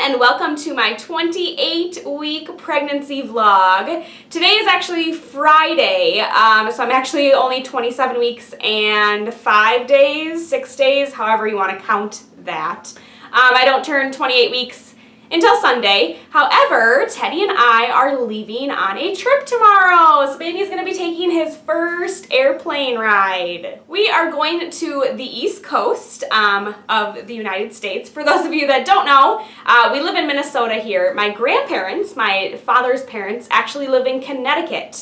and welcome to my 28-week pregnancy vlog. Today is actually Friday, so I'm actually only 27 weeks and 5 days, 6 days, however you want to count that. I don't turn 28 weeks until Sunday. However, Teddy and I are leaving on a trip tomorrow. So baby's gonna be taking his first airplane ride. We are going to the East Coast of the United States. For those of you that don't know, we live in Minnesota here. My grandparents, my father's parents, actually live in Connecticut.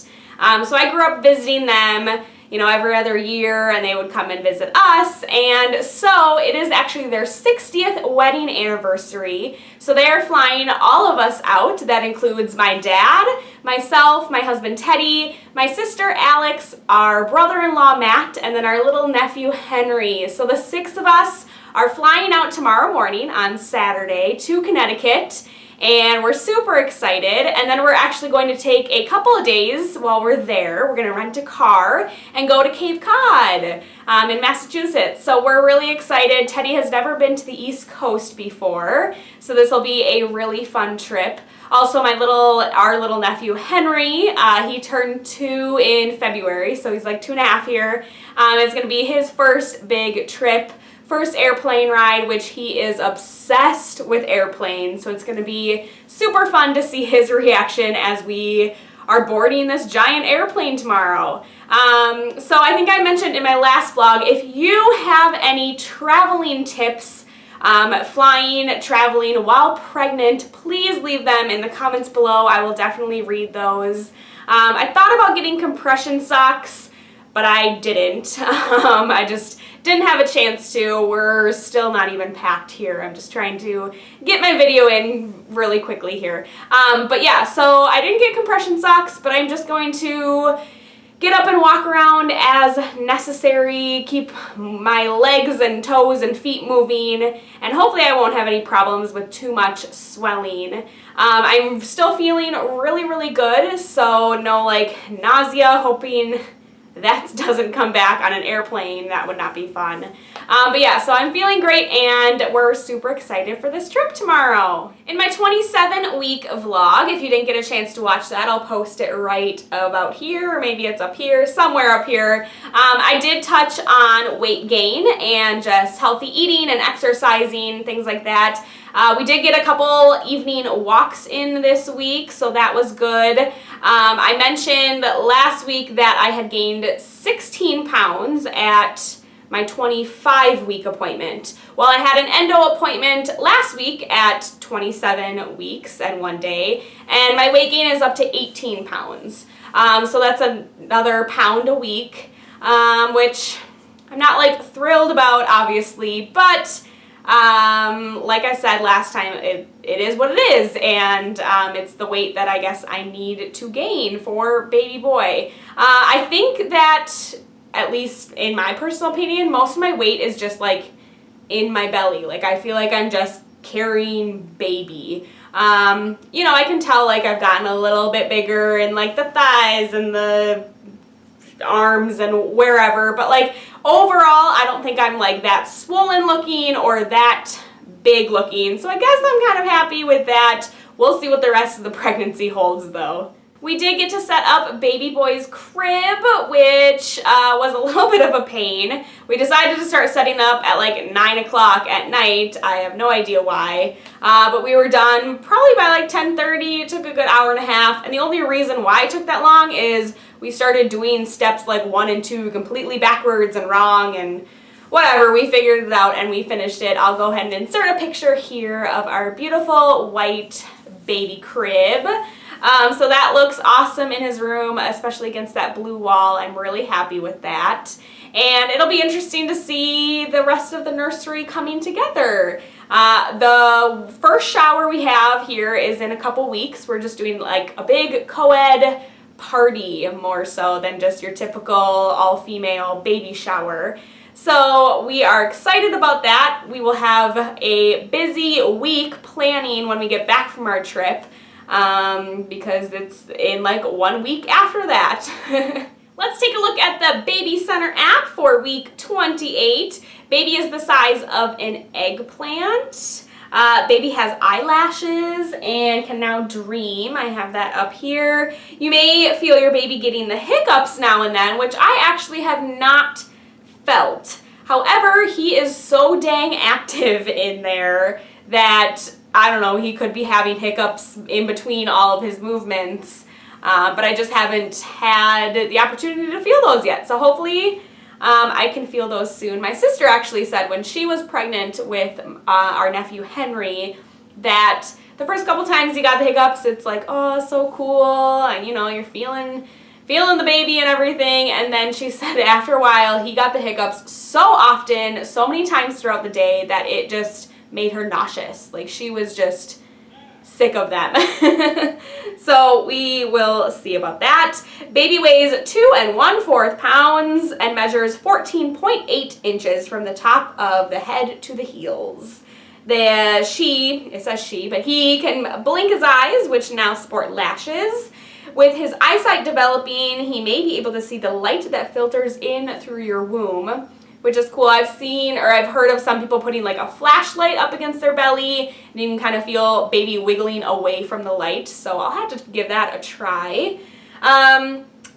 So I grew up visiting them, you know, every other year, and they would come and visit us. And so it is actually their 60th wedding anniversary. So they are flying all of us out. That includes my dad, myself, my husband Teddy, my sister Alex, our brother-in-law Matt, and then our little nephew Henry. So the 6 of us are flying out tomorrow morning on Saturday to Connecticut. And we're super excited, and then we're actually going to take a couple of days while we're there. We're going to rent a car and go to Cape Cod in Massachusetts. So we're really excited. Teddy has never been to the East Coast before, so this will be a really fun trip. Also, our little nephew Henry, he turned 2 in February, so he's like 2.5 here. It's going to be his first big trip. First airplane ride, which he is obsessed with airplanes, so it's going to be super fun to see his reaction as we are boarding this giant airplane tomorrow. So I think I mentioned in my last vlog, if you have any traveling tips, traveling while pregnant, please leave them in the comments below. I will definitely read those. I thought about getting compression socks, but I didn't. I just didn't have a chance to. We're still not even packed here. I'm just trying to get my video in really quickly here. But yeah, so I didn't get compression socks, but I'm just going to get up and walk around as necessary, keep my legs and toes and feet moving, and hopefully I won't have any problems with too much swelling. I'm still feeling really, really good, so no like nausea, hoping that doesn't come back on an airplane. That would not be fun. But yeah, so I'm feeling great, and we're super excited for this trip tomorrow. In my 27-week vlog, if you didn't get a chance to watch that, I'll post it right about here, or maybe it's up here, somewhere up here. I did touch on weight gain and just healthy eating and exercising, things like that. We did get a couple evening walks in this week, so that was good. I mentioned last week that I had gained 16 pounds at my 25-week appointment. Well, I had an endo appointment last week at 27 weeks and 1 day, and my weight gain is up to 18 pounds. So that's another pound a week, which I'm not like thrilled about, obviously, but like I said last time, it is what it is, and it's the weight that I guess I need to gain for baby boy. I think that, at least in my personal opinion, most of my weight is just like in my belly. Like I feel like I'm just carrying baby. You know, I can tell like I've gotten a little bit bigger in like the thighs and the arms and wherever, but like overall I don't think I'm like that swollen looking or that big looking, so I guess I'm kind of happy with that. We'll see what the rest of the pregnancy holds though. We did get to set up baby boy's crib, which was a little bit of a pain. We decided to start setting up at like 9 o'clock at night. I have no idea why, but we were done probably by like 10:30. It took a good hour and a half, and the only reason why it took that long is we started doing steps like 1 and 2 completely backwards and wrong, and whatever, we figured it out and we finished it. I'll go ahead and insert a picture here of our beautiful white baby crib. So that looks awesome in his room, especially against that blue wall. I'm really happy with that. And it'll be interesting to see the rest of the nursery coming together. The first shower we have here is in a couple weeks. We're just doing like a big co-ed party, more so than just your typical all-female baby shower. So we are excited about that. We will have a busy week planning when we get back from our trip, because it's in like 1 week after that. Let's take a look at the Baby Center app for week 28. Baby is the size of an eggplant. Baby has eyelashes and can now dream. I have that up here. You may feel your baby getting the hiccups now and then, which I actually have not felt. However, he is so dang active in there that, I don't know, he could be having hiccups in between all of his movements, but I just haven't had the opportunity to feel those yet. So hopefully I can feel those soon. My sister actually said when she was pregnant with our nephew Henry that the first couple times he got the hiccups, it's like, oh, so cool, and you know, you're feeling the baby and everything, and then she said after a while he got the hiccups so often, so many times throughout the day that it just made her nauseous. Like, she was just sick of them. So we will see about that. Baby weighs 2 1/4 pounds and measures 14.8 inches from the top of the head to the heels. It says she, but he can blink his eyes, which now sport lashes. With his eyesight developing, he may be able to see the light that filters in through your womb, which is cool. I've heard of some people putting like a flashlight up against their belly, and you can kind of feel baby wiggling away from the light, so I'll have to give that a try.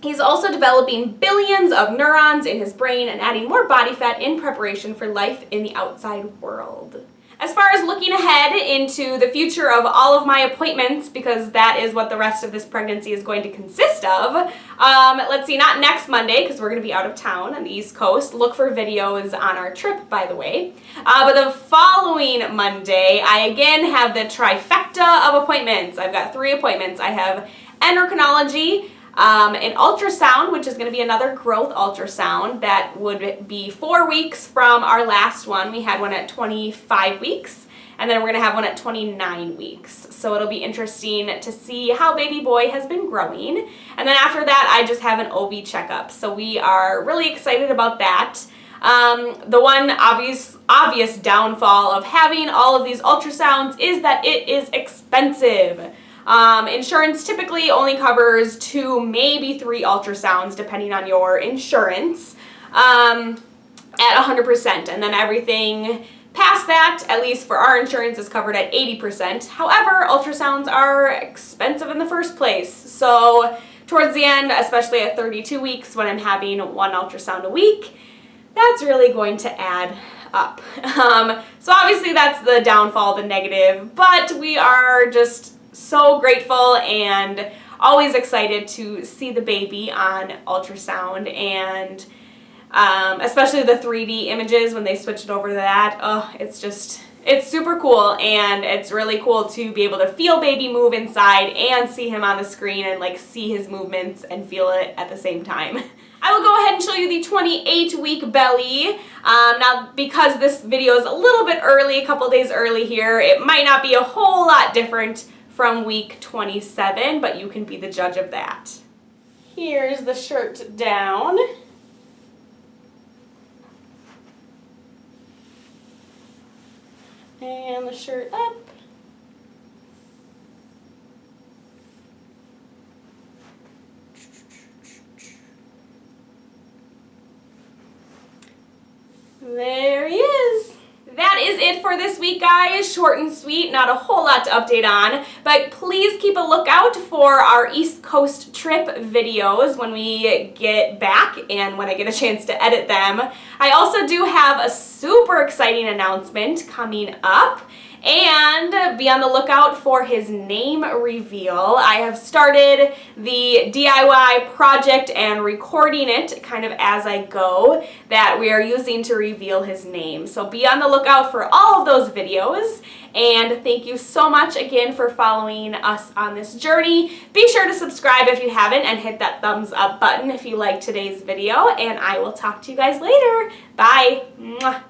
He's also developing billions of neurons in his brain and adding more body fat in preparation for life in the outside world. As far as looking ahead into the future of all of my appointments, because that is what the rest of this pregnancy is going to consist of, let's see, not next Monday, because we're going to be out of town on the East Coast. Look for videos on our trip, by the way. But the following Monday, I again have the trifecta of appointments. I've got 3 appointments. I have endocrinology, an ultrasound, which is going to be another growth ultrasound that would be 4 weeks from our last one. We had one at 25 weeks, and then we're going to have one at 29 weeks. So it'll be interesting to see how baby boy has been growing. And then after that, I just have an OB checkup. So we are really excited about that. The one obvious downfall of having all of these ultrasounds is that it is expensive. Insurance typically only covers 2, maybe 3 ultrasounds, depending on your insurance, at 100%. And then everything past that, at least for our insurance, is covered at 80%. However, ultrasounds are expensive in the first place. So towards the end, especially at 32 weeks, when I'm having 1 ultrasound a week, that's really going to add up. So obviously that's the downfall, the negative, but we are just so grateful and always excited to see the baby on ultrasound, and especially the 3D images when they switch it over to that. Oh, it's super cool, and it's really cool to be able to feel baby move inside and see him on the screen and like see his movements and feel it at the same time. I will go ahead and show you the 28-week belly. Now, because this video is a little bit early, a couple days early here, it might not be a whole lot different from week 27, but you can be the judge of that. Here's the shirt down. And the shirt up. There he is. That is it for this week, guys. Short and sweet, not a whole lot to update on, but please keep a lookout for our East Coast trip videos when we get back and when I get a chance to edit them. I also do have a super exciting announcement coming up, and be on the lookout for his name reveal. I have started the DIY project and recording it kind of as I go that we are using to reveal his name. So be on the lookout for all of those videos, and thank you so much again for following us on this journey. Be sure to subscribe if you haven't and hit that thumbs up button if you liked today's video, and I will talk to you guys later. Bye. Mwah.